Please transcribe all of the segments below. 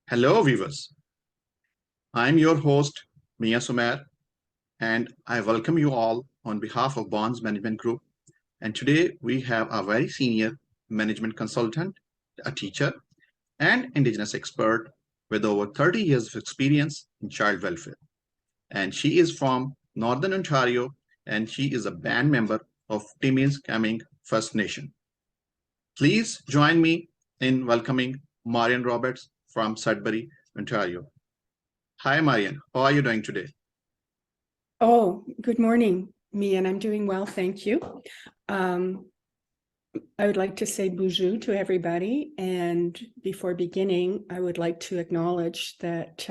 Hello, viewers. I'm your host, Mia Sumer, and I welcome you all on behalf of Bonds Management Group. And today we have a very senior management consultant, a teacher, and Indigenous expert with over 30 years of experience in child welfare. And she is from Northern Ontario, and she is a band member of Timmins-Kamming First Nation. Please join me in welcoming Marion Roberts from Sudbury, Ontario. Hi, Marian. How are you doing today? Oh, good morning, me, and I'm doing well, thank you. I would like to say bonjour to everybody, and before beginning, I would like to acknowledge that,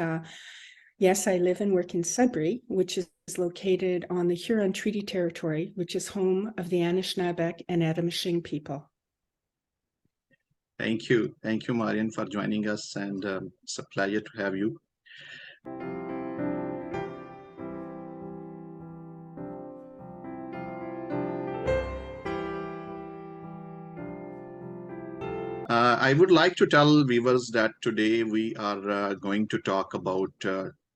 yes, I live and work in Sudbury, which is located on the Huron Treaty Territory, which is home of the Anishinaabe and Adamashing people. Thank you. Thank you, Marian, for joining us, and it's a pleasure to have you. I would like to tell viewers that today we are going to talk about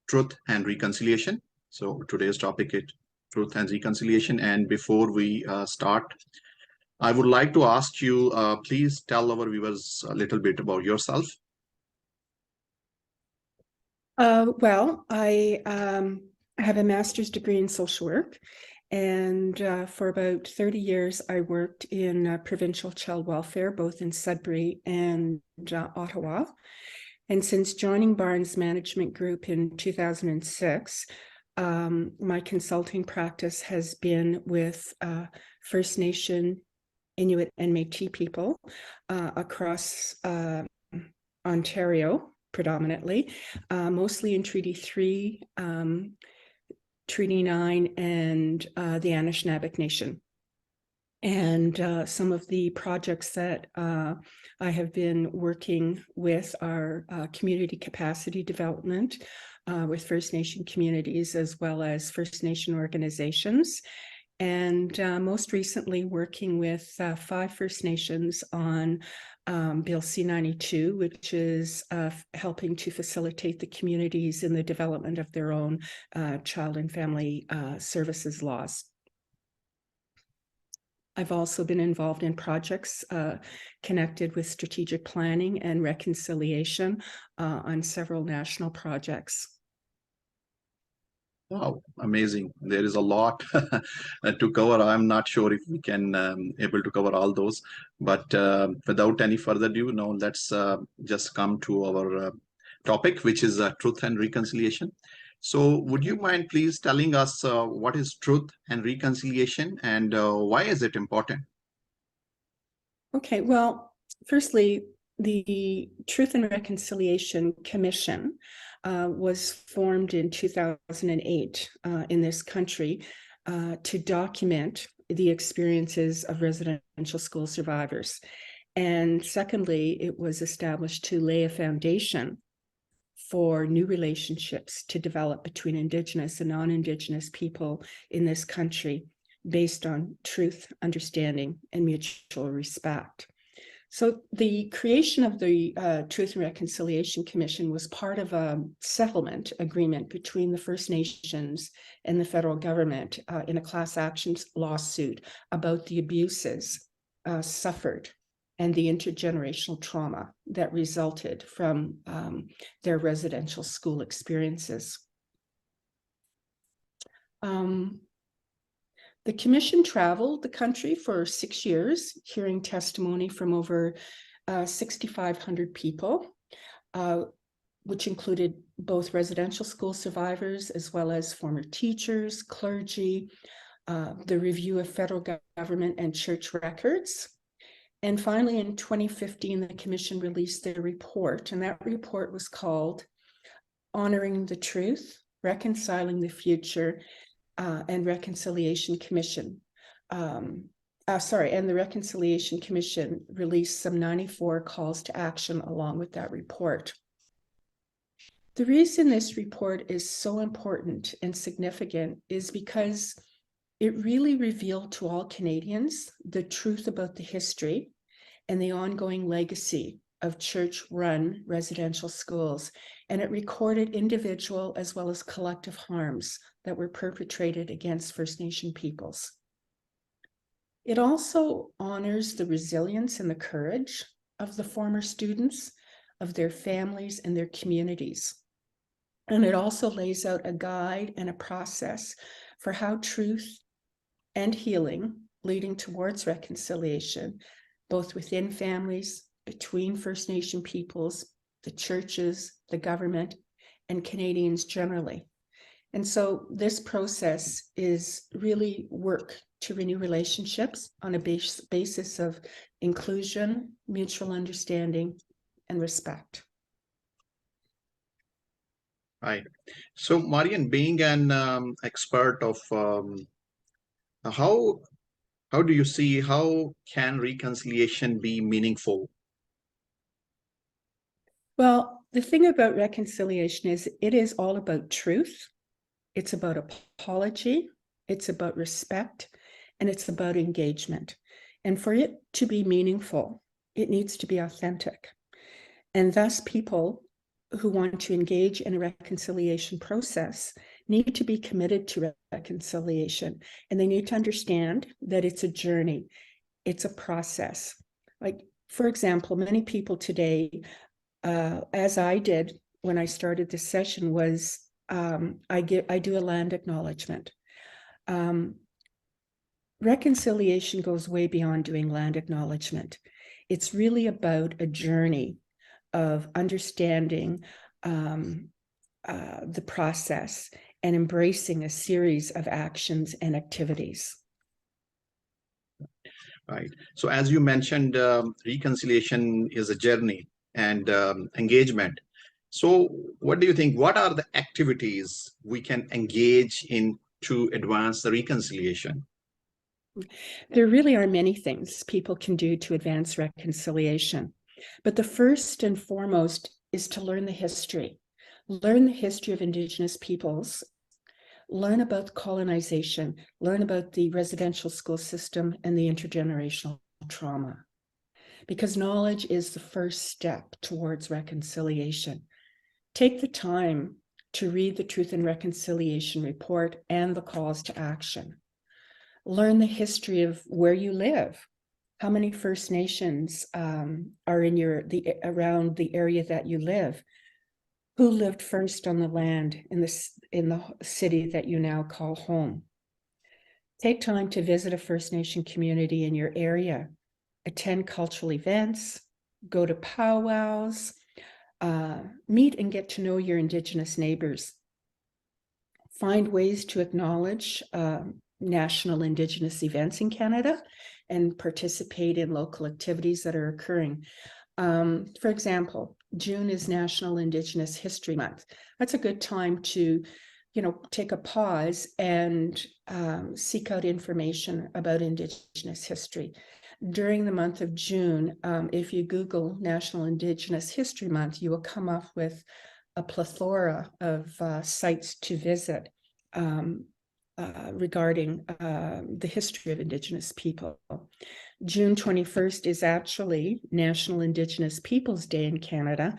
truth and reconciliation. So today's topic is truth and reconciliation. And before we start, I would like to ask you, please tell our viewers a little bit about yourself. Well, I have a master's degree in social work, and for about 30 years, I worked in provincial child welfare, both in Sudbury and Ottawa. And since joining Barnes Management Group in 2006, my consulting practice has been with First Nation, Inuit, and Métis people across Ontario, predominantly, mostly in Treaty 3, Treaty 9, and the Anishinaabe Nation. And some of the projects that I have been working with are community capacity development with First Nation communities, as well as First Nation organizations. And most recently working with 5 First Nations on Bill C-92, which is helping to facilitate the communities in the development of their own child and family services laws. I've also been involved in projects connected with strategic planning and reconciliation on several national projects. Wow, amazing. There is a lot to cover. I'm not sure if we can able to cover all those, but without any further ado, now let's just come to our topic, which is truth and reconciliation. So would you mind please telling us what is truth and reconciliation, and why is it important? Okay, well, firstly, the Truth and Reconciliation Commission was formed in 2008 in this country to document the experiences of residential school survivors. And secondly, it was established to lay a foundation for new relationships to develop between Indigenous and non-Indigenous people in this country based on truth, understanding, and mutual respect. So the creation of the Truth and Reconciliation Commission was part of a settlement agreement between the First Nations and the federal government in a class action lawsuit about the abuses suffered and the intergenerational trauma that resulted from their residential school experiences. The commission traveled the country for 6 years, hearing testimony from over 6,500 people, which included both residential school survivors as well as former teachers, clergy, the review of federal government and church records. And finally, in 2015, the commission released their report, and that report was called Honoring the Truth, Reconciling the Future, and Reconciliation Commission. And the Reconciliation Commission released some 94 calls to action along with that report. The reason this report is so important and significant is because it really revealed to all Canadians the truth about the history and the ongoing legacy of church-run residential schools, and it recorded individual as well as collective harms that were perpetrated against First Nation peoples. It also honors the resilience and the courage of the former students, of their families and their communities. And it also lays out a guide and a process for how truth and healing leading towards reconciliation, both within families, between First Nation peoples, the churches, the government, and Canadians generally. And so this process is really work to renew relationships on a basis of inclusion, mutual understanding, and respect. Right. So, Marion, being an expert of how do you see how can reconciliation be meaningful? Well, the thing about reconciliation is it is all about truth. It's about apology. It's about respect, and it's about engagement. And for it to be meaningful, it needs to be authentic. And thus, people who want to engage in a reconciliation process need to be committed to reconciliation, and they need to understand that it's a journey, it's a process. Like, for example, many people today, as I did when I started this session, was I do a land acknowledgement. Reconciliation goes way beyond doing land acknowledgement. It's really about a journey of understanding the process and embracing a series of actions and activities. Right. So, as you mentioned, reconciliation is a journey and engagement. So, what do you think? What are the activities we can engage in to advance the reconciliation? There really are many things people can do to advance reconciliation, but the first and foremost is to learn the history. Learn the history of Indigenous peoples, learn about colonization, learn about the residential school system and the intergenerational trauma. Because knowledge is the first step towards reconciliation. Take the time to read the Truth and Reconciliation Report and the calls to action. Learn the history of where you live. How many First Nations are in around the area that you live? Who lived first on the land in the city that you now call home? Take time to visit a First Nation community in your area. Attend cultural events, go to powwows, meet and get to know your Indigenous neighbors. Find ways to acknowledge national Indigenous events in Canada and participate in local activities that are occurring. For example, June is National Indigenous History Month. That's a good time to, take a pause and seek out information about Indigenous history. During the month of June, if you Google National Indigenous History Month, you will come up with a plethora of sites to visit regarding the history of Indigenous people. June 21st is actually National Indigenous Peoples Day in Canada,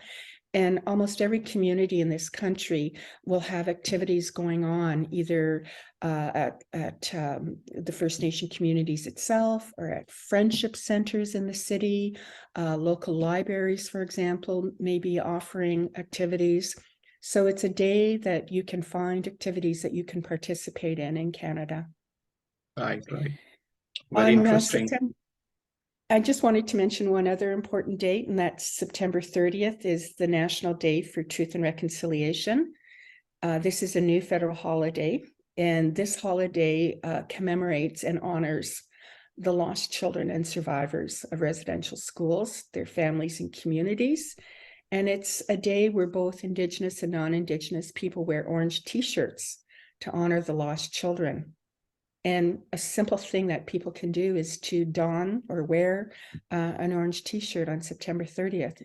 and almost every community in this country will have activities going on either at the First Nation communities itself or at friendship centers in the city. Local libraries, for example, may be offering activities. So it's a day that you can find activities that you can participate in Canada. Right. Very interesting. I just wanted to mention one other important date, and that's September 30th is the National Day for Truth and Reconciliation. This is a new federal holiday, and this holiday commemorates and honors the lost children and survivors of residential schools, their families and communities. And it's a day where both Indigenous and non-Indigenous people wear orange t-shirts to honor the lost children. And a simple thing that people can do is to don or wear an orange t-shirt on September 30th.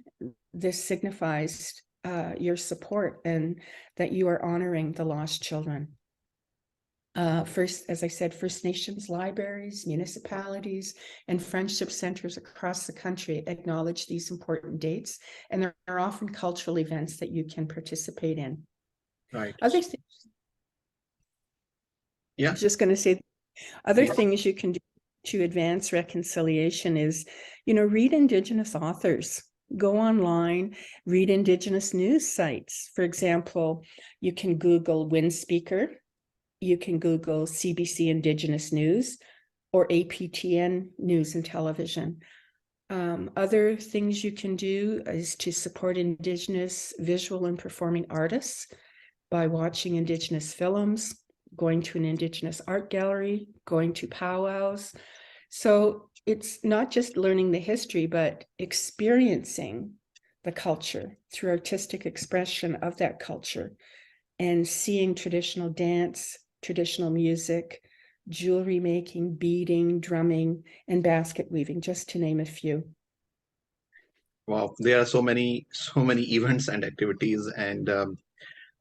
This signifies your support and that you are honoring the lost children. First, as I said, First Nations libraries, municipalities, and friendship centers across the country acknowledge these important dates, and there are often cultural events that you can participate in. Right. Other things, I Yeah. was just going to say, other Please. things you can do to advance reconciliation is, read Indigenous authors. Go online, read Indigenous news sites. For example, you can Google Windspeaker. You can Google CBC Indigenous News or APTN News and Television. Other things you can do is to support Indigenous visual and performing artists by watching Indigenous films, going to an Indigenous art gallery, going to powwows. So it's not just learning the history, but experiencing the culture through artistic expression of that culture and seeing traditional dance, traditional music, jewelry making, beading, drumming, and basket weaving, just to name a few. Wow, there are so many events and activities, and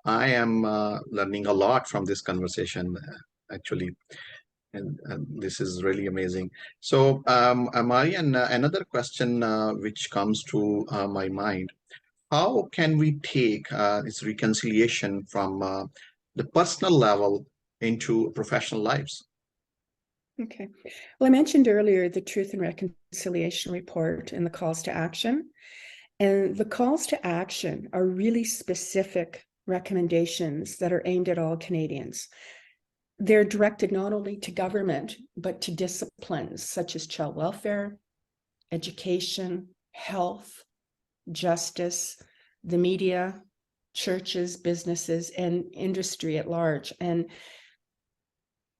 I am learning a lot from this conversation, actually, and this is really amazing. So, Marian, another question which comes to my mind: how can we take this reconciliation from the personal level into professional lives? Okay. Well, I mentioned earlier the Truth and Reconciliation Report and the calls to action. And the calls to action are really specific recommendations that are aimed at all Canadians. They're directed not only to government, but to disciplines such as child welfare, education, health, justice, the media, churches, businesses, and industry at large. And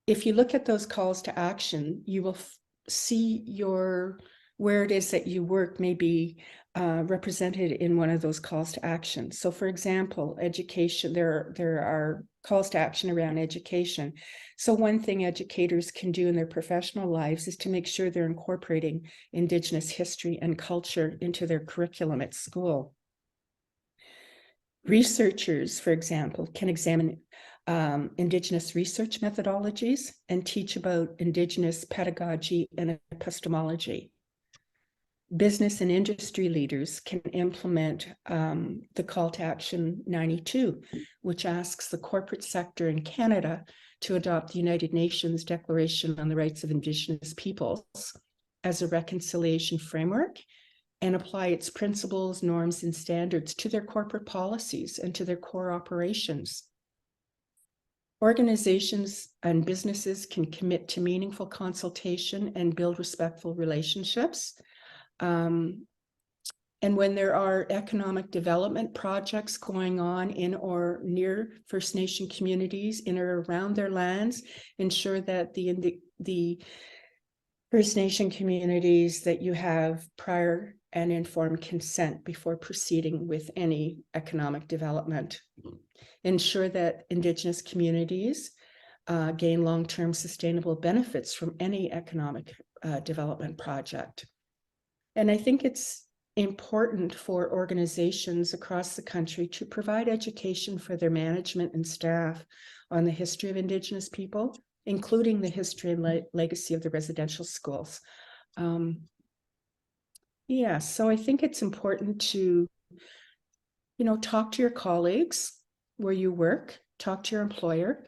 if you look at those calls to action, you will see where it is that you work may be represented in one of those calls to action. So for example, education, there are calls to action around education. So one thing educators can do in their professional lives is to make sure they're incorporating Indigenous history and culture into their curriculum at school. Researchers, for example, can examine Indigenous research methodologies and teach about Indigenous pedagogy and epistemology. Business and industry leaders can implement the call to action 92, which asks the corporate sector in Canada to adopt the United Nations Declaration on the Rights of Indigenous Peoples as a reconciliation framework and apply its principles, norms, and standards to their corporate policies and to their core operations. Organizations and businesses can commit to meaningful consultation and build respectful relationships. And when there are economic development projects going on in or near First Nation communities in or around their lands, ensure that the First Nation communities that you have prior and informed consent before proceeding with any economic development. Ensure that Indigenous communities gain long-term sustainable benefits from any economic development project. And I think it's important for organizations across the country to provide education for their management and staff on the history of Indigenous people, including the history and legacy of the residential schools. Yeah, so I think it's important to, talk to your colleagues where you work, talk to your employer,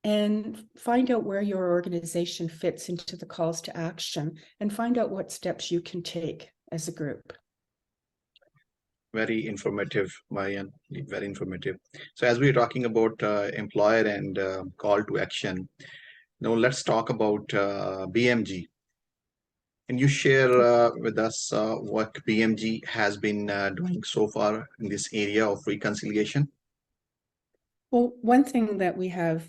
and find out where your organization fits into the calls to action and find out what steps you can take as a group. Very informative, Marian, very informative. So as we're talking about employer and call to action, now let's talk about BMG. Can you share with us what BMG has been doing so far in this area of reconciliation? Well, one thing that we have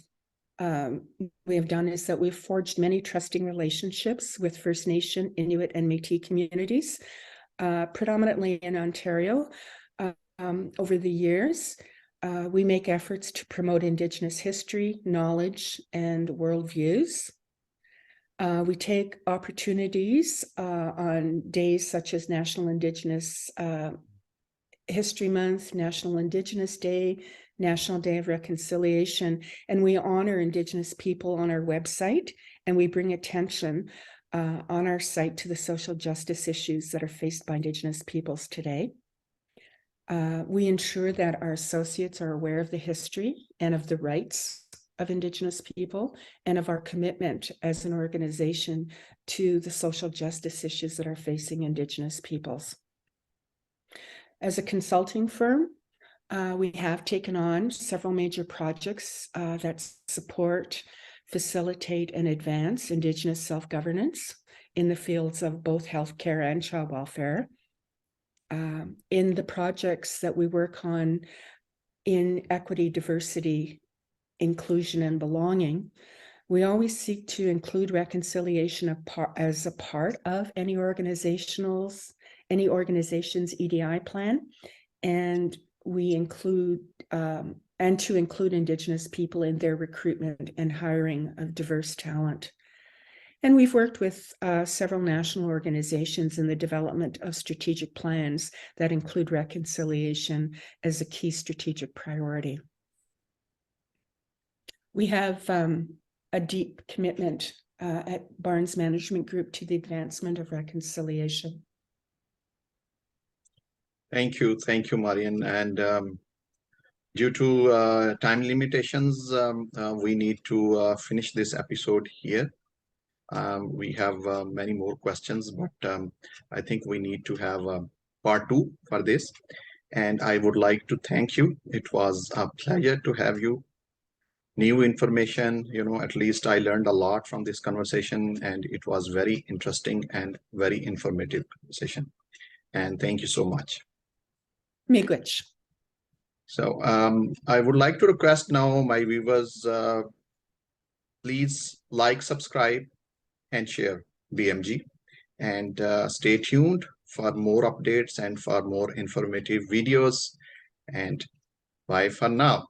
done is that we've forged many trusting relationships with First Nation, Inuit, and Métis communities, predominantly in Ontario. Over the years, we make efforts to promote Indigenous history, knowledge, and worldviews. We take opportunities on days such as National Indigenous History Month, National Indigenous Day, National Day of Reconciliation, and we honor Indigenous people on our website, and we bring attention on our site to the social justice issues that are faced by Indigenous peoples today. We ensure that our associates are aware of the history and of the rights of Indigenous people and of our commitment as an organization to the social justice issues that are facing Indigenous peoples. As a consulting firm, we have taken on several major projects that support, facilitate, and advance Indigenous self-governance in the fields of both healthcare and child welfare. In the projects that we work on in equity, diversity, inclusion, and belonging, we always seek to include reconciliation as a part of any organization's EDI plan, and we include and to include Indigenous people in their recruitment and hiring of diverse talent. And we've worked with several national organizations in the development of strategic plans that include reconciliation as a key strategic priority. We have a deep commitment at Barnes Management Group to the advancement of reconciliation. Thank you, Marion. And due to time limitations, we need to finish this episode here. We have many more questions, but I think we need to have part 2 for this. And I would like to thank you. It was a pleasure to have you. New information, at least I learned a lot from this conversation, and it was very interesting and very informative session. And thank you so much. Miigwech. So I would like to request now my viewers, please like, subscribe, and share BMG, and stay tuned for more updates and for more informative videos, and bye for now.